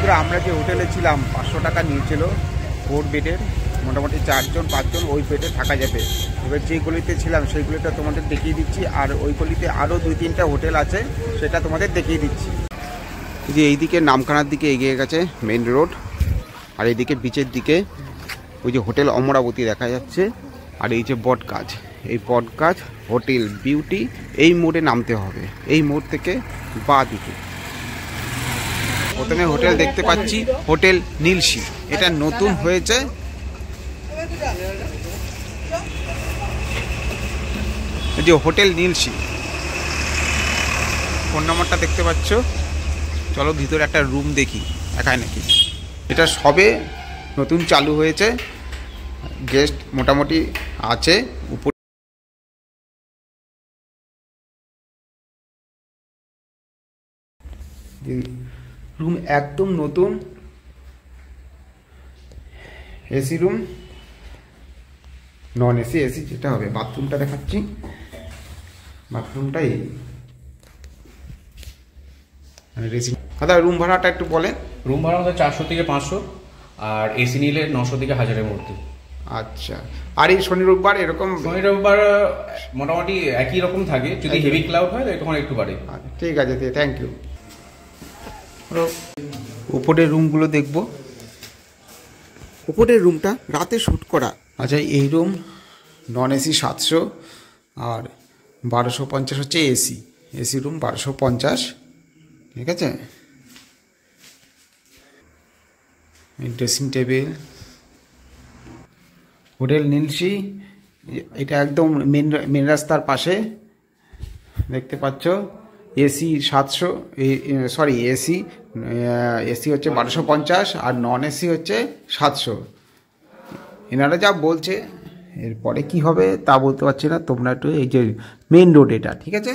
বন্ধুরা আমরা যে হোটেলে ছিলাম 500 টাকা নিয়েছিল 4 বেডের, মোটামুটি 4 জন 5 জন ওই বেডে থাকা যাবে। এবার যে গলিতে ছিলাম সেই গলিটা তোমাদের দেখিয়ে দিচ্ছি, আর ওই গলিতে আরও 2-3টা হোটেল আছে, সেটা তোমাদের দেখিয়ে দিচ্ছি। যে এইদিকে নামখানার দিকে এগিয়ে গেছে মেন রোড, আর এইদিকে বিচের দিকে ওই যে হোটেল অমরাবতী দেখা যাচ্ছে, আর এই যে বট গাছ, এই বট গাছ হোটেল বিউটি, এই মোড়ে নামতে হবে। এই মোড় থেকে বাঁ দিকে প্রথমে হোটেল দেখতে পাচ্ছি, হোটেল নীলসী, এটা নতুন হয়েছে। যে হোটেল নীলসী, ফোন নাম্বারটা দেখতে পাচ্ছ। চলো ভিতরে একটা রুম দেখি, দেখায় নাকি। এটা সবে নতুন চালু হয়েছে, গেস্ট মোটামুটি আছে। উপর রুম একদম নতুন, AC room, non AC, AC যেটা হবে। বাথরুমটা দেখাচ্ছি, বাথরুমটাই দাদা রুম ভাড়াটা একটু বলেন। রুম ভাড়া আমাদের 400 থেকে 500, আর এসি নিলে 900 থেকে 1000-এর মধ্যে। আচ্ছা, আর এই শনি রোববার এরকম? শনি রোববার মোটামুটি একই রকম থাকে, যদি হেভি ক্লাউড হয় তখন একটু বাড়ে। ঠিক আছে, থ্যাংক ইউ। উপরের রুমগুলো দেখবো। উপরের রুমটা রাতে শ্যুট করা। আচ্ছা, এই রুম নন এসি 700, আর 1250 হচ্ছে এসি। এসি রুম 1250, ঠিক আছে। ড্রেসিং টেবিল, হোটেল নীলসী, এটা একদম মেন রাস্তার পাশে দেখতে পাচ্ছ। এসি 700, সরি এসি হচ্ছে 1250, আর নন এসি হচ্ছে 700। এনারা যা বলছে, এরপরে কি হবে তা বলতে পারছি না। তোমরা একটু এই যে মেন রোড এটা, ঠিক আছে।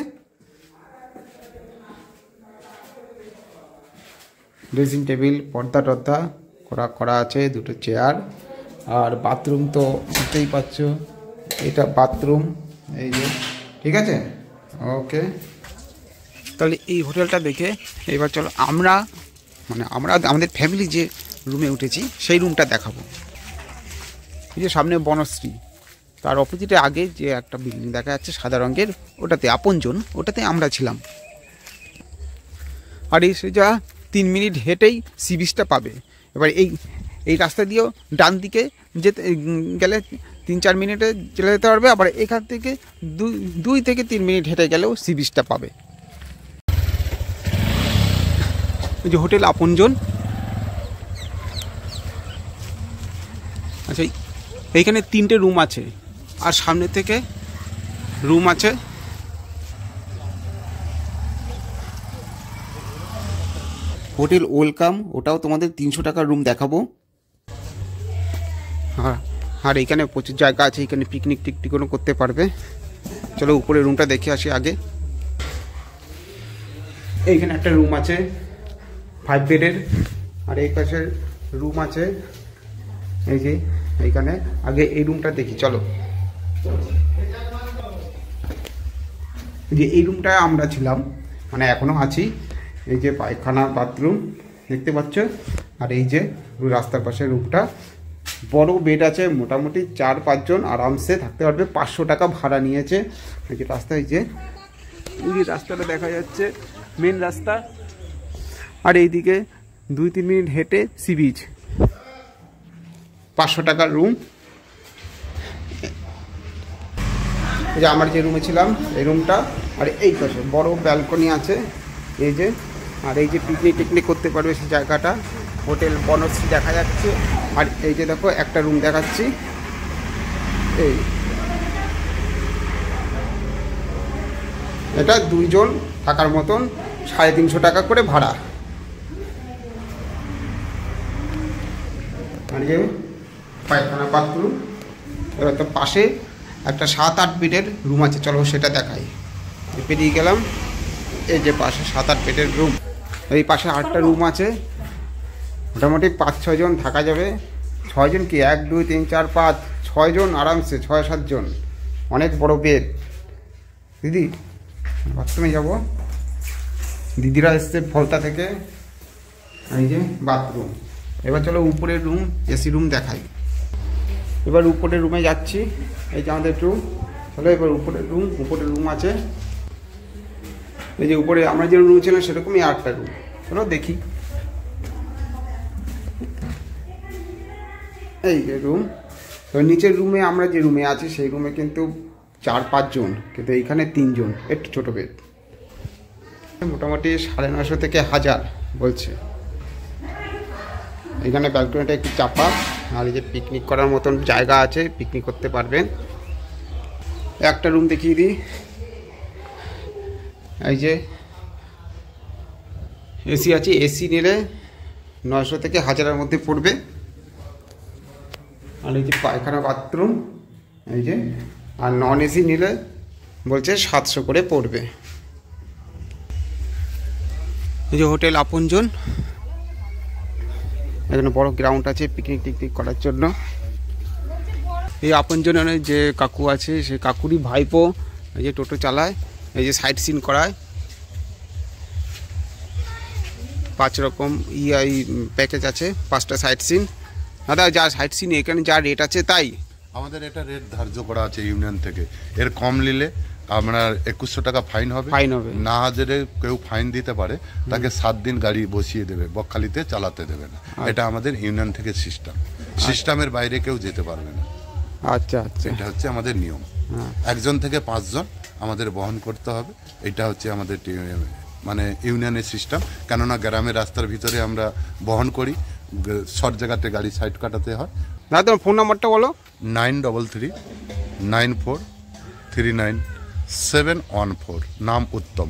ড্রেসিং টেবিল, পর্দা টর্দা করা আছে, দুটো চেয়ার, আর বাথরুম তো বুঝতেই পারছো, এটা বাথরুম, এই যে, ঠিক আছে। ওকে, তাহলে এই হোটেলটা দেখে এবার চলো আমরা আমাদের ফ্যামিলি যে রুমে উঠেছি সেই রুমটা দেখাবো। এই যে সামনে বনশ্রী, তার অপোজিটে আগে যে একটা বিল্ডিং দেখা যাচ্ছে সাদা রঙের, ওটাতে আপনজন, ওটাতে আমরা ছিলাম। আর এই যা 3 মিনিট হেঁটেই সি বিচটা পাবে। এবার এই রাস্তা দিয়েও ডান দিকে যেতে গেলে 3-4 মিনিটে চলে যেতে পারবে, আবার এখান থেকে 2 থেকে 3 মিনিট হেঁটে গেলেও সি বিচটা পাবে। এই যে হোটেল আপনজন। আচ্ছা, এইখানে 3টে রুম আছে, আর সামনে থেকে রুম আছে। হোটেল ওয়েলকাম, ওটাও তোমাদের 300 টাকার রুম দেখাবো। আর এইখানে প্রচুর জায়গা আছে, এখানে পিকনিক টিকনিকও করতে পারবে। চলো উপরে রুমটা দেখে আসি আগে। এইখানে একটা রুম আছে 5 বেডের, আর এই পাশের রুম আছে এই যে এইখানে। আগে এই রুমটা দেখি, চলো। যে এই রুমটায় আমরা ছিলাম, মানে এখনো আছি। এই যে পায়খানা, বাথরুম দেখতে পাচ্ছ, আর এই যে রাস্তার পাশে রুমটা, বড় বেড আছে, মোটামুটি 4-5 জন আরামসে থাকতে পারবে। 500 টাকা ভাড়া নিয়েছে। এই যে রাস্তা, এই যে রাস্তাটা দেখা যাচ্ছে, মেন রাস্তা, আর এইদিকে 2-3 মিনিট হেঁটে সি বিচ। 500 টাকার রুম। এই যে আমার যে রুমে ছিলাম এই রুমটা, আর এই পাশে বড় ব্যালকনি আছে এই যে, আর এই যে পিকনিক টিকনিক করতে পারবে সেই জায়গাটা। হোটেল বনশ্রী দেখা যাচ্ছে, আর এই যে দেখো একটা রুম দেখাচ্ছি, এই এটা 2 জন থাকার মতন, 350 টাকা করে ভাড়া। আর যে পায়খানা, বাথরুম। এবার তো পাশে একটা 7-8 বেডের রুম আছে, চলো সেটা দেখাই। পেরিয়ে গেলাম, এই যে পাশে 7-8 বেডের রুম। এই পাশে 8টা রুম আছে, মোটামুটি 5-6 জন থাকা যাবে। 6 জন কি, 1 2 3 4 5 6 জন আরামসে, 6-7 জন। অনেক বড় বেড। দিদি বাথরুমে যাবো, দিদিরা এসছে ফলতা থেকে। এই যে বাথরুম। এবার চলো উপরের রুম, এসি রুম দেখাই। এবার উপরের রুমে যাচ্ছি, এই যে আমাদের রুম। চলো এবার উপরের রুম আছে, এই যে উপরে আমরা যে রুম ছিলাম সেরকমই আরেকটা রুম। চলো দেখি। এই যে রুম। তো নিচের রুমে আমরা যে রুমে আছি সেই রুমে কিন্তু 4-5 জন, কিন্তু এইখানে 3 জন, একটু ছোটো বেড। মোটামুটি 950 থেকে 1000 বলছে। এখানে ব্যালকনিটা একটু চাপা, আর এই যে পিকনিক করার মতন জায়গা আছে, পিকনিক করতে পারবেন। একটা রুম দেখিয়ে দিই, এই যে এসি আছে। এসি নিলে 900 থেকে 1000-এর মধ্যে পড়বে। আর এই যে পায়খানা বাথরুম, এই যে। আর নন এসি নিলে বলছে 700 করে পড়বে। এই যে হোটেল আপনজন, এখানে বড় গ্রাউন্ড আছে পিকনিক করার জন্য। এই আপনজনের যে কাকু আছে সেই কাকুরই ভাইপো এই যে টোটো চালায়, এই যে সাইট সিন করায়। 5 রকম প্যাকেজ আছে, 5টা সাইট সিন। দাদা যা সাইট সিন এখানে যা রেট আছে তাই আমাদের এটা রেট ধার্য করা আছে ইউনিয়ন থেকে। এর কম নিলে আপনার 2100 টাকা ফাইন হবে। না হাজারে কেউ ফাইন দিতে পারে, তাকে 7 দিন গাড়ি বসিয়ে দেবে, বকখালিতে চালাতে দেবে না। এটা আমাদের ইউনিয়ন থেকে সিস্টেমের বাইরে কেউ যেতে পারবে না। আচ্ছা আচ্ছা, এটা হচ্ছে আমাদের নিয়ম। 1 জন থেকে 5 জন আমাদের বহন করতে হবে। এটা হচ্ছে আমাদের মানে ইউনিয়নের সিস্টেম। কেননা গ্রামের রাস্তার ভিতরে আমরা বহন করি, শর্ট জায়গাতে গাড়ি সাইড কাটাতে হয়। দাদা তোমার ফোন নাম্বারটা বলো। 9339439714, নাম উত্তম।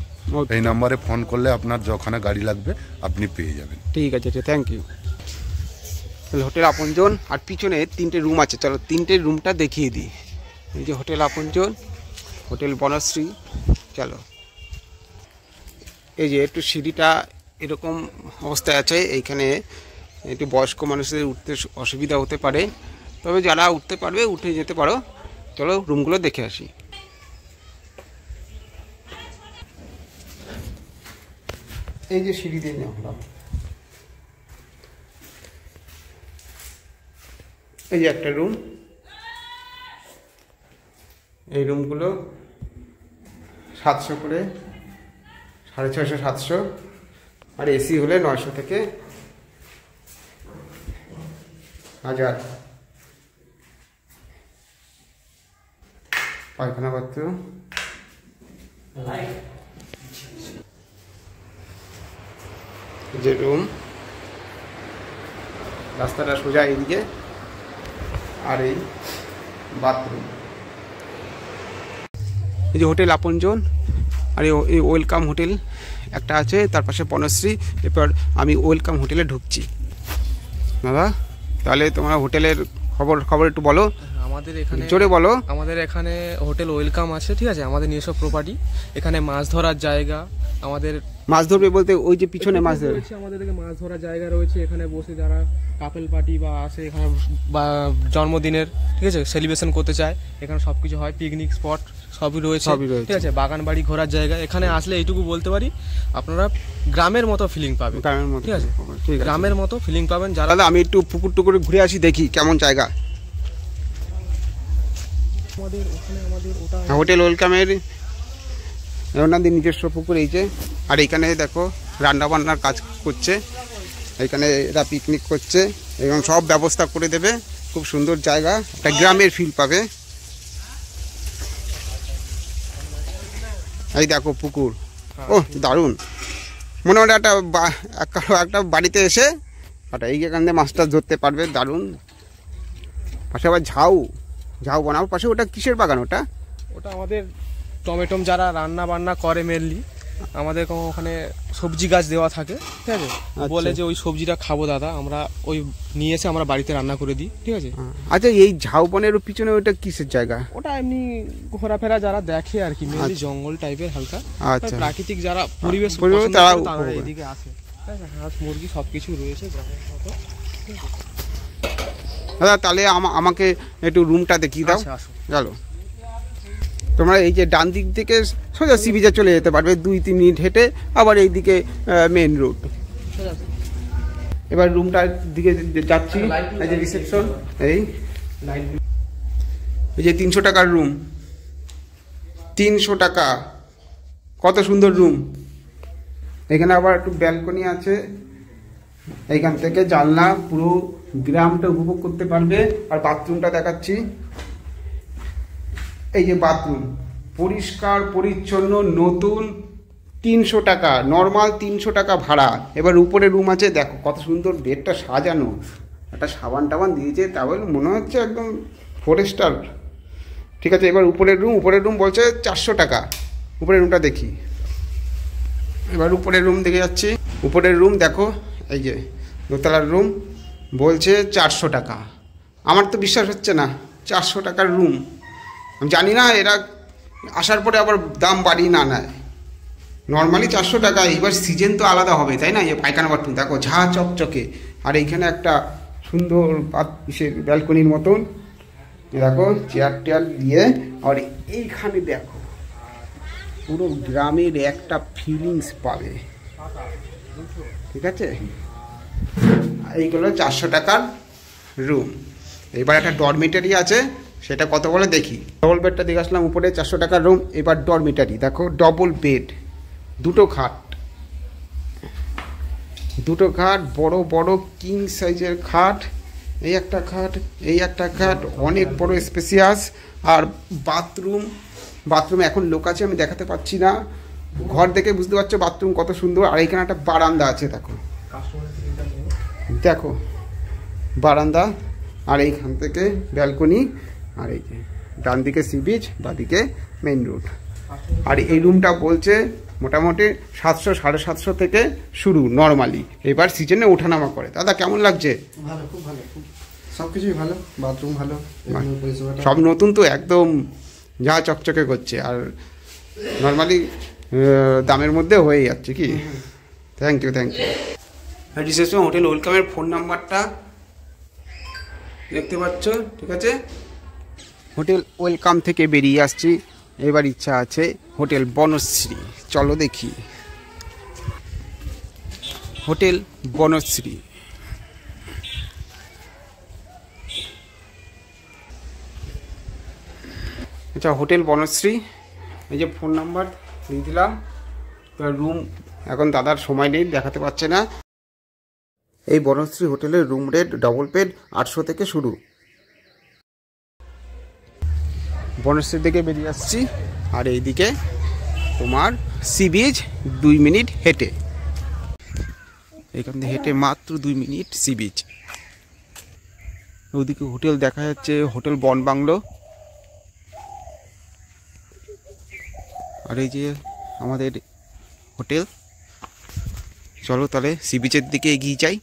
এই নাম্বারে ফোন করলে আপনার যখন গাড়ি লাগবে আপনি পেয়ে যাবেন। ঠিক আছে, থ্যাংক ইউ। হোটেল আপনজন, আর পিছনে 3টে রুম আছে। চলো 3টে রুমটা দেখিয়ে দিই। এই যে হোটেল আপনজন, হোটেল বনশ্রী। চলো এই যে একটু সিঁড়িটা এরকম অবস্থায় আছে, এইখানে একটু বয়স্ক মানুষদের উঠতে অসুবিধা হতে পারে, তবে যারা উঠতে পারবে উঠে যেতে পারো। চলো রুমগুলো দেখে আসি। এই যে সিঁড়ি দিয়ে নামলাম, এই যে একটা রুম। এই রুমগুলো 700 করে, 650-700। আর এসি হলে 900 থেকে 1000। পায়খানা বাথরুম, যে রুম, রাস্তাটা সোজা এইদিকে। আর এই বাথরুম। এই যে হোটেল আপনজন, আর এই ওয়েলকাম হোটেল একটা আছে, তার পাশে বনশ্রী। এরপর আমি ওয়েলকাম হোটেলে ঢুকছি। দাদা তাহলে তোমার হোটেলের খবর একটু বলো। আমাদের এখানে জোরে বলো। আমাদের এখানে হোটেল ওয়েলকাম আছে, ঠিক আছে। আমাদের নিজস্ব প্রপার্টি, এখানে মাছ ধরার জায়গা। আমাদের মাছ ধরবে বলতে ওই যে পিছনে মাছ ধরবে, আমাদের এখানে মাছ ধরার জায়গা রয়েছে। এখানে বসে যারা কাপল পার্টি বা আসে এখানে, বা জন্মদিনের, ঠিক আছে, সেলিব্রেশন করতে চায়, এখানে সবকিছু হয়। পিকনিক স্পট সবই রয়েছে, ঠিক আছে। বাগান বাড়ি ঘোরার জায়গা। এখানে আসলে এইটুকু বলতে পারি, আপনারা গ্রামের মতো ফিলিং পাবেন, ঠিক আছে। গ্রামের মতো ফিলিং পাবেন। যারা আমি একটু পুকুর টুকুরে ঘুরে আসি, দেখি কেমন জায়গা। আমাদের ওখানে আমাদের ওটা হোটেল ওয়েলকামের ওনাদের নিজস্ব পুকুর এই যে। আর এখানে দেখো রান্না বান্নার কাজ করছে, এখানে এরা পিকনিক করছে এবং সব ব্যবস্থা করে দেবে। খুব সুন্দর জায়গা, একটা গ্রামের ফিল পাবে। এই দেখো পুকুর, ও দারুণ। মনে হয় একটা বাড়িতে এসে এইখান থেকে মাছটা ধরতে পারবে, দারুণ। পাশে আবার ঝাউ বানাবো পাশে। ওটা কিসের বাগান? ওটা আমাদের টমেটো যারা রান্না বান্না করে মেনলি, আমাদের ওখানে সবজি গাছ দেওয়া থাকে, ঠিক আছে। বলে যে ওই সবজিটা খাবো দাদা, আমরা ওই নিয়ে এসে আমরা বাড়িতে রান্না করে দিই, ঠিক আছে। আচ্ছা এই ঝাউবনের পিছনে ওটা কিসের জায়গা? ওটা এমনি ঘোরাফেরা যারা দেখে আর কি, মেনলি জঙ্গল টাইপের হালকা। আচ্ছা, প্রাকৃতিক যারা পরিবেশ তারা এদিকে আসে। হাঁস মুরগি সবকিছু রয়েছে গ্রামের মতো। দাদা তাহলে আমাকে একটু রুমটা দেখিয়ে দাও। চলো তোমরা এই যে ডান দিক থেকে সোজা সি বিচে চলে যেতে পারবে, 2-3 মিনিট হেঁটে। আবার এইদিকে মেন রোড। এবার রুমটার দিকে যাচ্ছি। এই যে রিসেপশন, এই যে 300 টাকার রুম, 300 টাকা, কত সুন্দর রুম। এখানে আবার একটু ব্যালকনি আছে, এইখান থেকে জানলা পুরো গ্রামটা উপভোগ করতে পারবে। আর বাথরুমটা দেখাচ্ছি, এই যে বাথরুম পরিষ্কার পরিচ্ছন্ন নতুন, 300 টাকা নর্মাল, 300 টাকা ভাড়া। এবার উপরে রুম আছে, দেখো কত সুন্দর বেডটা সাজানো, একটা সাবান টাবান দিয়েছে, তাহলে মনে হচ্ছে একদম ফরেস্টার। ঠিক আছে, এবার উপরের রুম বলছে 400 টাকা। উপরের রুমটা দেখি, এবার উপরের রুম দেখে যাচ্ছি। উপরের রুম দেখো, এই যে দোতলার রুম বলছে 400 টাকা। আমার তো বিশ্বাস হচ্ছে না, 400 টাকার রুম। আমি জানি না এরা আসার পরে আবার দাম বাড়িয়ে না নেয়। নর্মালি 400 টাকা, এবার সিজন তো আলাদা হবে, তাই না? এই পায়খানা বাথরুম দেখো ঝা চকচকে, আর এইখানে একটা সুন্দর ব্যালকনির মতন দেখো, চেয়ার টেয়ার দিয়ে। আর এইখানে দেখো পুরো গ্রামের একটা ফিলিংস পাবে। ঠিক আছে, এইগুলো 400 টাকার রুম। এবার একটা ডরমিটারি আছে, সেটা কত বলে দেখি। ডবল বেডটা দেখে আসলাম উপরে, 400 টাকার রুম। এবার ডরমিটারি দেখো, ডবল বেড, দুটো খাট, বড় বড় কিং সাইজের খাট, এই একটা খাট, অনেক বড় স্পেসিয়াস। আর বাথরুম এখন লোক আছে, আমি দেখাতে পাচ্ছি না, ঘর দেখে বুঝতে পারছো বাথরুম কত সুন্দর। আর এখানে একটা বারান্দা আছে, দেখো বারান্দা, আর এইখান থেকে ব্যালকনি, আর এই যে ডান দিকে সি বিচ, বাদিকে মেইন রোড। আর এই রুমটা বলছে মোটামুটি 700 750 থেকে শুরু নর্মালি, এবার সিজনে ওঠানামা করে। দাদা কেমন লাগছে? ভালো, খুব ভালো, খুব সবকিছুই ভালো, বাথরুম ভালো, সব নতুন তো একদম যা চকচকে করছে, আর নর্মালি দামের মধ্যে হয়ে যাচ্ছে কি। Thank you. রিসেপশন হোটেল ওয়েলকামের ফোন নাম্বারটা দেখতে পাচ্ছ। ঠিক আছে, হোটেল ওয়েলকাম থেকে বেরিয়ে আসছি। এবার ইচ্ছা আছে হোটেল বনশ্রী, চলো দেখি হোটেল বনশ্রী। আচ্ছা, হোটেল বনশ্রী, এই যে ফোন নাম্বার দিয়ে দিলাম। রুম এখন দাদার সময় নেই, দেখাতে পারছে না। এই বনশ্রী হোটেলের রুম রেট ডবল বেড 800 থেকে শুরু। বনশ্রীর দিকে বেরিয়ে আসছি, আর এইদিকে তোমার সি বিচ 2 মিনিট হেঁটে, এখান থেকে হেঁটে মাত্র 2 মিনিট সি বিচ। ওদিকে হোটেল দেখা যাচ্ছে, হোটেল বন বাংলো। আর এই যে আমাদের হোটেল। চলো তাহলে সি বিচের দিকে এগিয়ে যাই।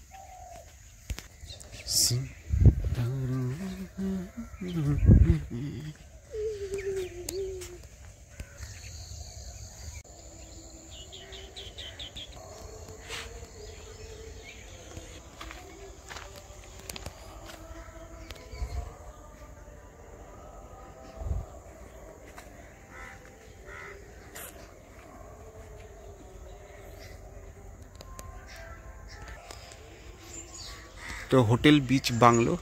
তো হোটেল বিচ বাংলো।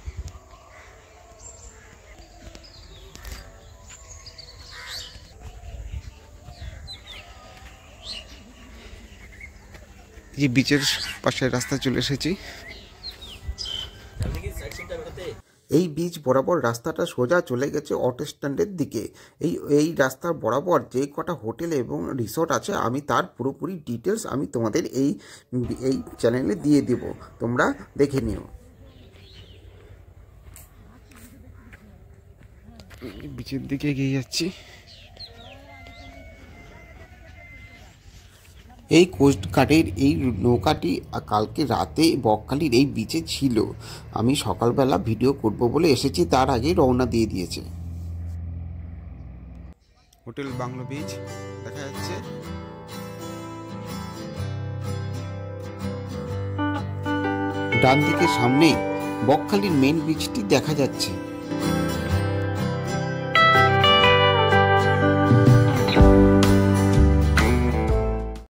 এই বিচের পাশে রাস্তা চলে এসেছি। এই বিচ বরাবর রাস্তাটা সোজা চলে গেছে অটো স্ট্যান্ডের দিকে। এই রাস্তার বরাবর যে কটা হোটেল এবং রিসোর্ট আছে, আমি তার পুরোপুরি ডিটেলস আমি তোমাদের এই চ্যানেলে দিয়ে দেব, তোমরা দেখে নিও। বিচের দিকে এগিয়ে যাচ্ছি। এই কোস্ট গার্ডের এই নৌকাটি কালকে রাতে বকখালির এই বিচে ছিল। আমি সকালবেলা ভিডিও করব বলে এসেছি, তার আগে রওনা দিয়ে দিয়েছে। হোটেল বাংলো বিচ দেখা যাচ্ছে। ডান দিকে সামনে বকখালির মেন বিচটি দেখা যাচ্ছে।